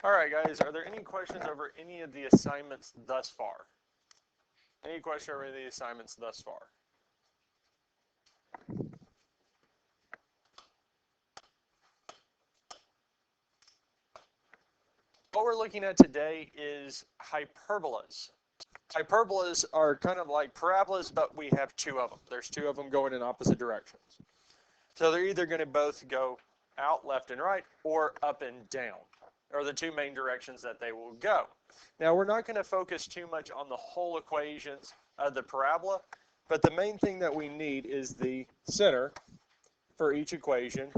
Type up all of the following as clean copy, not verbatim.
All right, guys, are there any questions over any of the assignments thus far? Any question over the assignments thus far? What we're looking at today is hyperbolas. Hyperbolas are kind of like parabolas, but we have two of them. There's two of them going in opposite directions. So they're either going to both go out left and right or up and down, are the two main directions that they will go. Now, we're not going to focus too much on the whole equations of the parabola, but the main thing that we need is the center for each equation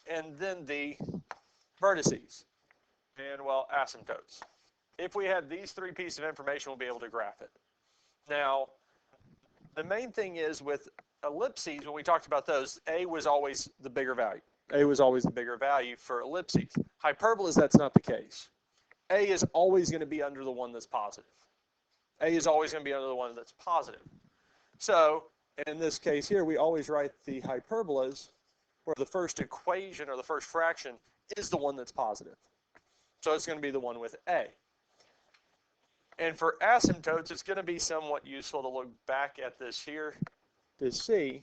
and then the vertices and, well, asymptotes. If we have these three pieces of information, we'll be able to graph it. Now, the main thing is with ellipses, when we talked about those, A was always the bigger value. A was always the bigger value for ellipses. Hyperbolas, that's not the case. A is always going to be under the one that's positive. A is always going to be under the one that's positive. So, in this case here, we always write the hyperbolas where the first equation or the first fraction is the one that's positive. So it's going to be the one with A. And for asymptotes, it's going to be somewhat useful to look back at this here to see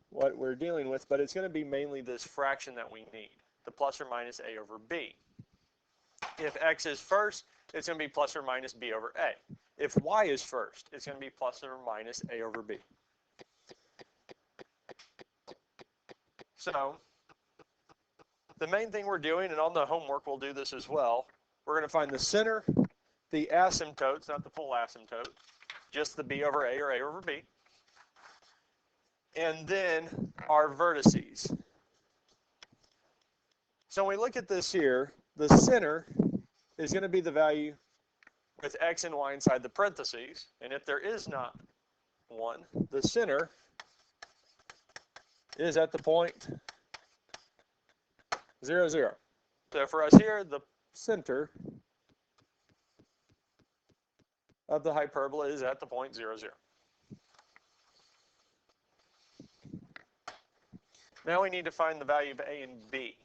what we're dealing with, but it's going to be mainly this fraction that we need, the plus or minus A over B. If X is first, it's going to be plus or minus B over A. If Y is first, it's going to be plus or minus A over B. So, the main thing we're doing, and on the homework we'll do this as well, we're going to find the center, the asymptotes, not the full asymptote, just the B over A or A over B, and then our vertices. So when we look at this here, the center is going to be the value with X and Y inside the parentheses, and if there is not one, the center is at the point 0, 0. So for us here, the center of the hyperbola is at the point 0, 0. Now we need to find the value of A and B.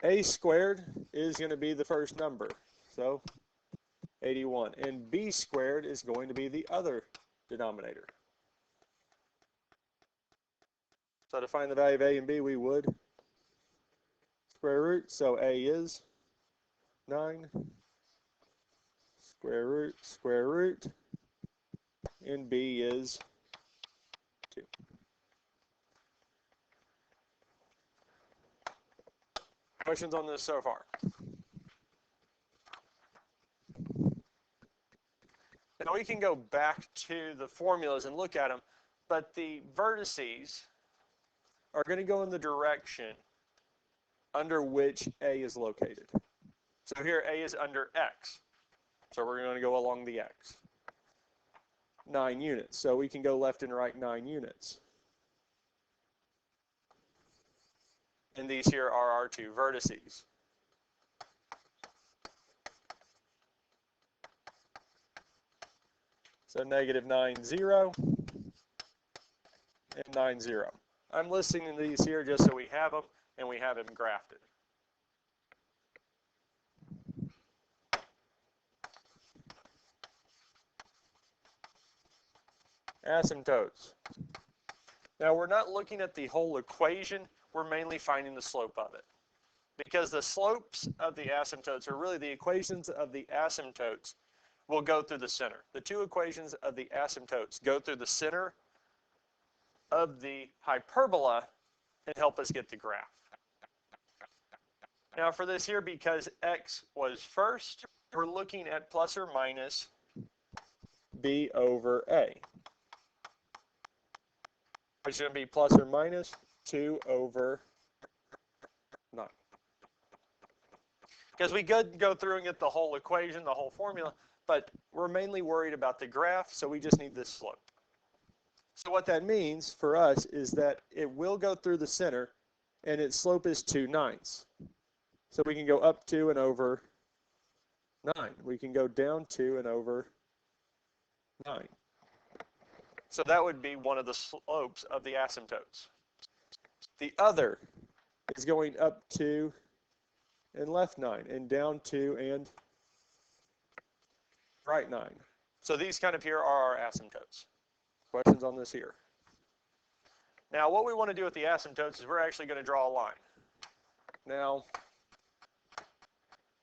A squared is going to be the first number, so 81. And B squared is going to be the other denominator. So to find the value of A and B, we would square root. So A is 9, square root, and B is 2. Questions on this so far? Now we can go back to the formulas and look at them, but the vertices are going to go in the direction under which A is located. So here A is under X. So we're going to go along the X. 9 units. So we can go left and right 9 units. And these here are our two vertices. So negative 9, 0, and 9, 0. I'm listing these here just so we have them and we have them grafted. Asymptotes. Now we're not looking at the whole equation, we're mainly finding the slope of it. Because the slopes of the asymptotes, or really the equations of the asymptotes, will go through the center. The two equations of the asymptotes go through the center of the hyperbola and help us get the graph. Now for this here, because X was first, we're looking at plus or minus B over A, which is going to be plus or minus 2 over 9. Because we could go through and get the whole equation, the whole formula, but we're mainly worried about the graph, so we just need this slope. So what that means for us is that it will go through the center, and its slope is 2/9. So we can go up 2 and over 9. We can go down 2 and over 9. So that would be one of the slopes of the asymptotes. The other is going up 2 and left 9, and down 2 and right 9. So these kind of here are our asymptotes. Questions on this here? Now what we want to do with the asymptotes is we're actually going to draw a line. Now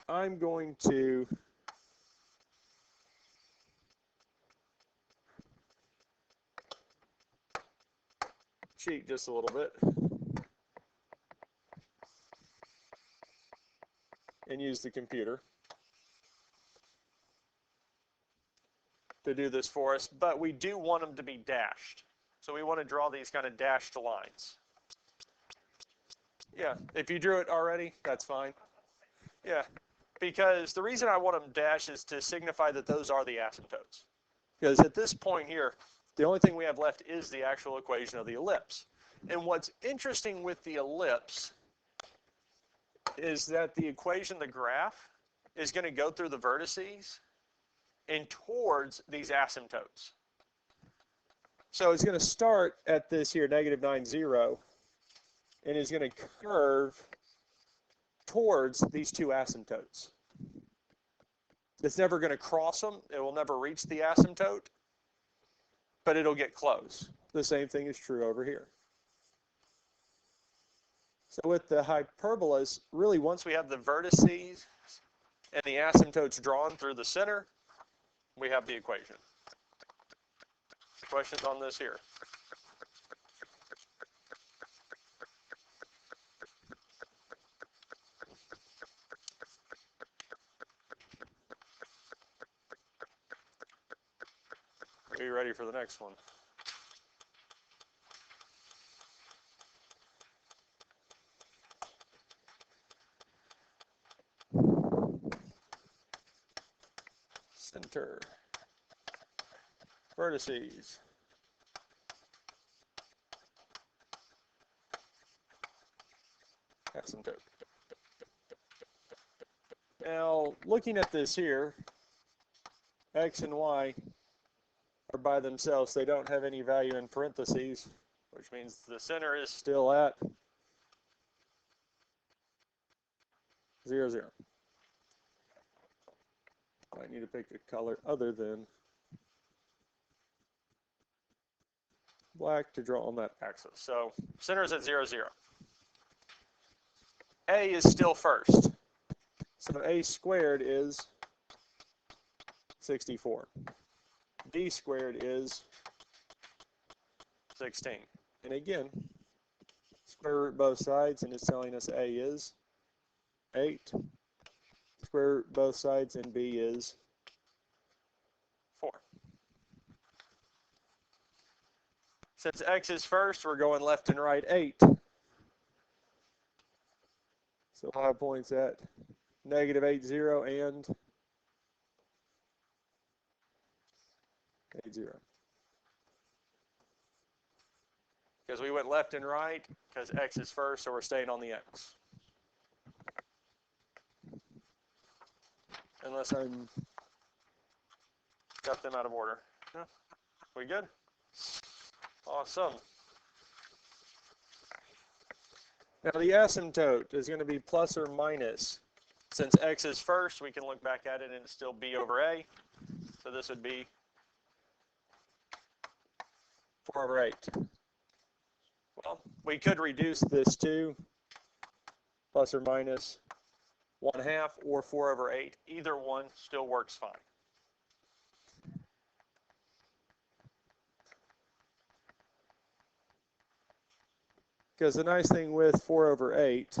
I'm going to cheat just a little bit and use the computer to do this for us, but we do want them to be dashed. So we want to draw these kind of dashed lines. Yeah, if you drew it already, that's fine. Yeah, because the reason I want them dashed is to signify that those are the asymptotes. Because at this point here, the only thing we have left is the actual equation of the ellipse. And what's interesting with the ellipse is that the equation, the graph, is going to go through the vertices and towards these asymptotes. So it's going to start at this here, negative 9, 0, and is going to curve towards these two asymptotes. It's never going to cross them. It will never reach the asymptote, but it'll get close. The same thing is true over here. So with the hyperbolas, really once we have the vertices and the asymptotes drawn through the center, we have the equation. Questions on this here? Are you ready for the next one? Center. Vertices. Asymptote. Now, looking at this here, x and y are by themselves. They don't have any value in parentheses, which means the center is still at 0, 0. I need to pick a color other than black to draw on that axis. So center is at 0, 0. A is still first. So a squared is 64. B squared is 16. And again, square root both sides, and it's telling us A is 8. Square root both sides, and B is 4. Since x is first, we're going left and right 8. So we'll have points at negative 8, 0, and 8, 0. Because we went left and right, because x is first, so we're staying on the x. Unless I'm got them out of order. No? We good? Awesome. Now the asymptote is going to be plus or minus. Since x is first, we can look back at it and it's still b over a. So this would be 4 over 8. Well, we could reduce this to plus or minus 1/2 or 4 over 8. Either one still works fine. Because the nice thing with 4 over 8,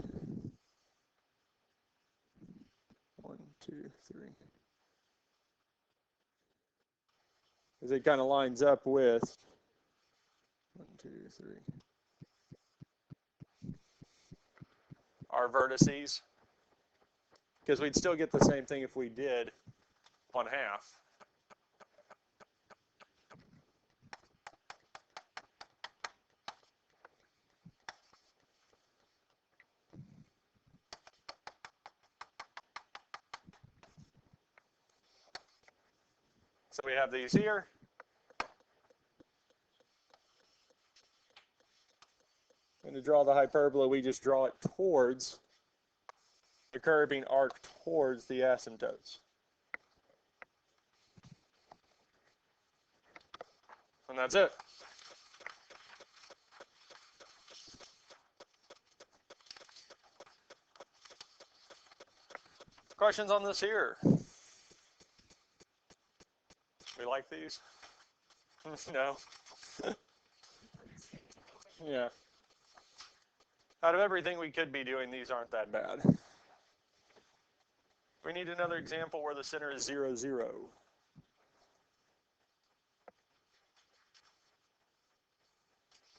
1, 2, 3, is it kind of lines up with 1, 2, 3, our vertices. Because we'd still get the same thing if we did 1/2. So we have these here. And to draw the hyperbola, we just draw it towards the curving arc towards the asymptotes. And that's it. Questions on this here? We like these? No? Yeah. Out of everything we could be doing, these aren't that bad. We need another example where the center is 0, 0.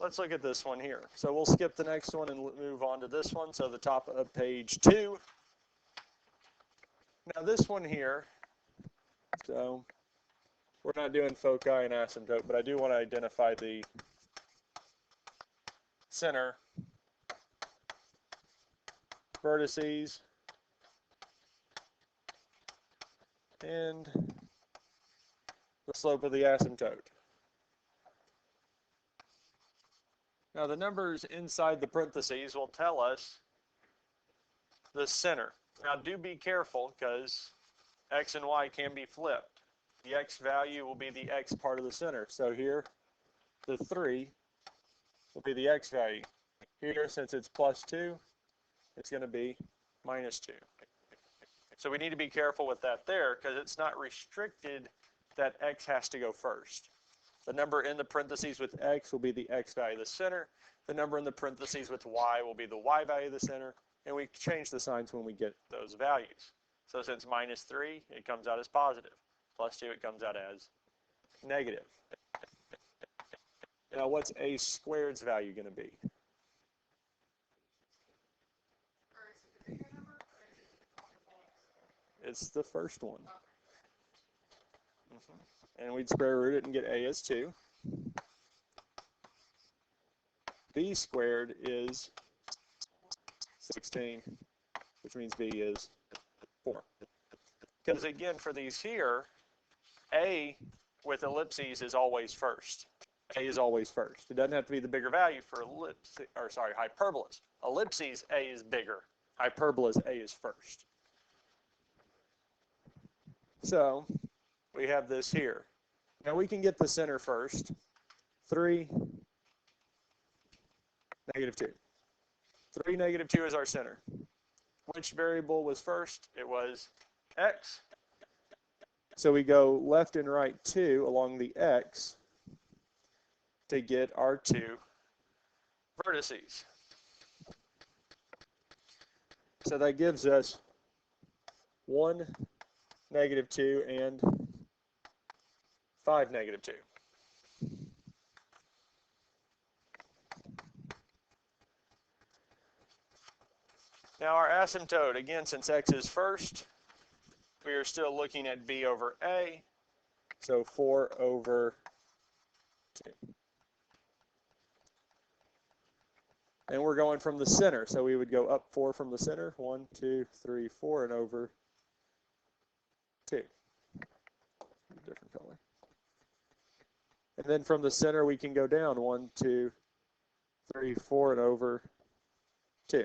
Let's look at this one here. So we'll skip the next one and move on to this one. So the top of page 2. Now this one here, so we're not doing foci and asymptote, but I do want to identify the center, vertices, and the slope of the asymptote. Now the numbers inside the parentheses will tell us the center. Now do be careful because x and y can be flipped. The x value will be the x part of the center. So here, the 3 will be the x value. Here, since it's plus 2, it's going to be minus 2. So we need to be careful with that there because it's not restricted that x has to go first. The number in the parentheses with x will be the x value of the center. The number in the parentheses with y will be the y value of the center. And we change the signs when we get those values. So since minus 3, it comes out as positive. Plus 2, it comes out as negative. Now what's a squared's value going to be? It's the first one. And we'd square root it and get a as 2. B squared is 16, which means B is 4. Because again, for these here, A with ellipses is always first. A is always first. It doesn't have to be the bigger value for hyperbolas. Ellipses, A is bigger. Hyperbolas, A is first. So we have this here. Now we can get the center first. 3, negative 2. 3, negative 2 is our center. Which variable was first? It was x. So we go left and right 2 along the x to get our 2 vertices. So that gives us 1, negative 2, and 5, negative 2. Now our asymptote, again, since x is first, we are still looking at b over a, so 4 over 2. And we're going from the center, so we would go up 4 from the center, 1, 2, 3, 4, and over 2. Different color. And then from the center, we can go down 1, 2, 3, 4, and over 2.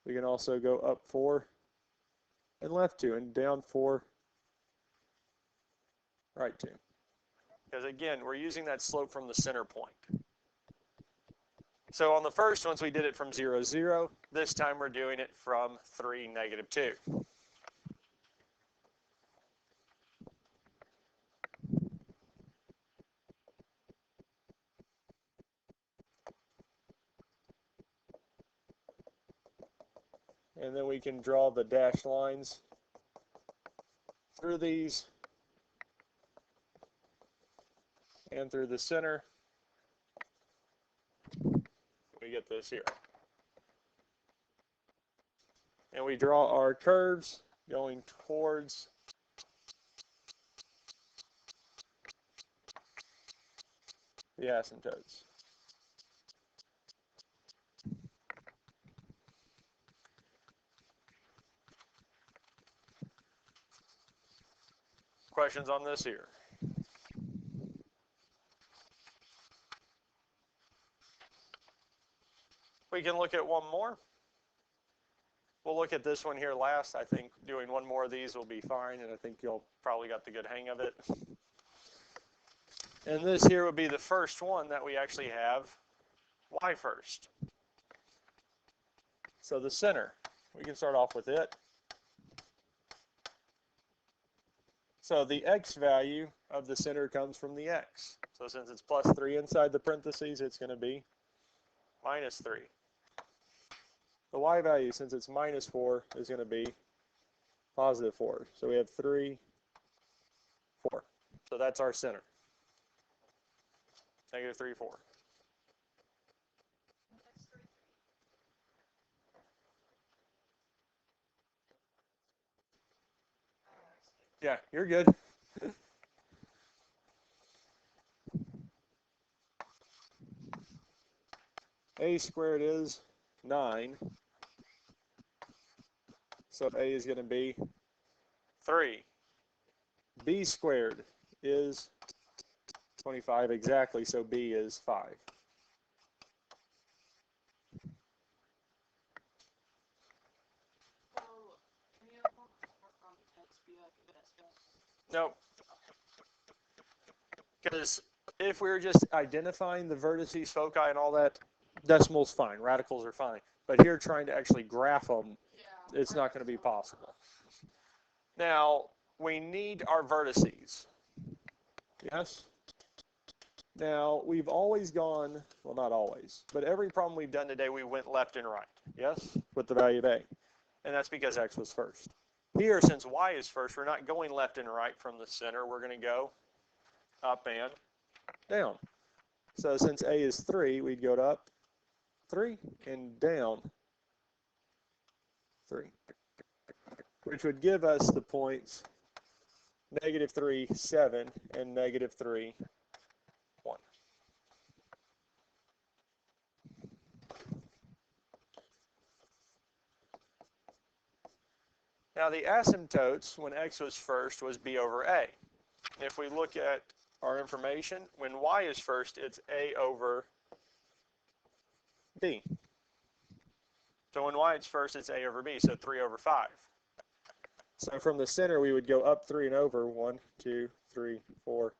We can also go up 4 and left 2, and down 4, right 2. Because again, we're using that slope from the center point. So on the first ones, we did it from 0, 0. This time we're doing it from 3, negative 2. And then we can draw the dashed lines through these and through the center. We get this here. And we draw our curves going towards the asymptotes. Questions on this here? We can look at one more. We'll look at this one here last. I think doing one more of these will be fine, and I think you'll probably got the good hang of it. And this here would be the first one that we actually have y first. So the center, we can start off with it. So the x value of the center comes from the x. So since it's plus 3 inside the parentheses, it's going to be minus 3. The y value, since it's minus 4, is going to be positive 4. So we have 3, 4. So that's our center. Negative 3, 4. Yeah, you're good. A squared is 9. So A is going to be 3. B squared is 25 exactly, so B is 5. Nope. Because if we were just identifying the vertices, foci, and all that, decimals fine, radicals are fine. But here, trying to actually graph them, it's not going to be possible. Now, we need our vertices. Yes? Now, we've always gone, well, not always, but every problem we've done today, we went left and right. Yes? With the value of A. And that's because x was first. Here, since y is first, we're not going left and right from the center. We're going to go up and down. So since A is 3, we'd go to up 3 and down 3, which would give us the points negative 3, 7, and negative 3, 1. Now the asymptotes, when x was first, was b over a. If we look at our information, when y is first, it's a over b. So when y is first, it's a over b, so 3 over 5. So from the center, we would go up 3 and over 1, 2, 3, 4,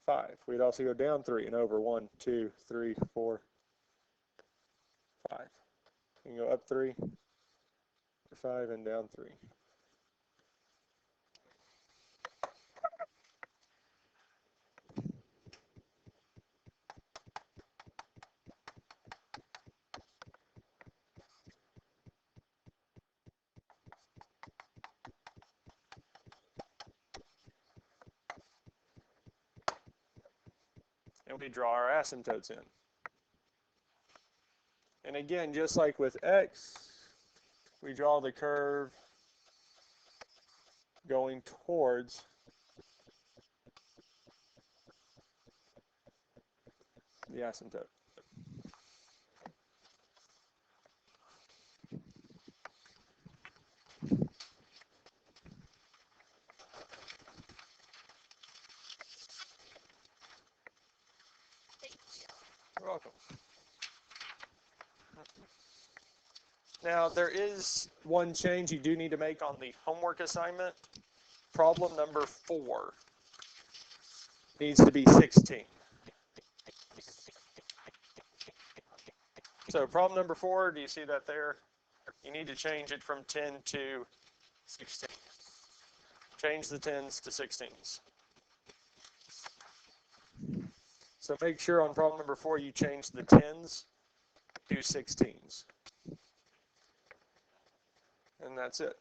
5. We'd also go down 3 and over 1, 2, 3, 4, 5. We can go up 3, 5, and down 3. And we draw our asymptotes in. And again, just like with x, we draw the curve going towards the asymptote. You're welcome. Now, there is one change you do need to make on the homework assignment. Problem number 4 needs to be 16. So problem number 4, do you see that there? You need to change it from 10 to 16. Change the 10s to 16s. So make sure on problem number 4 you change the 10s to 16s. And that's it.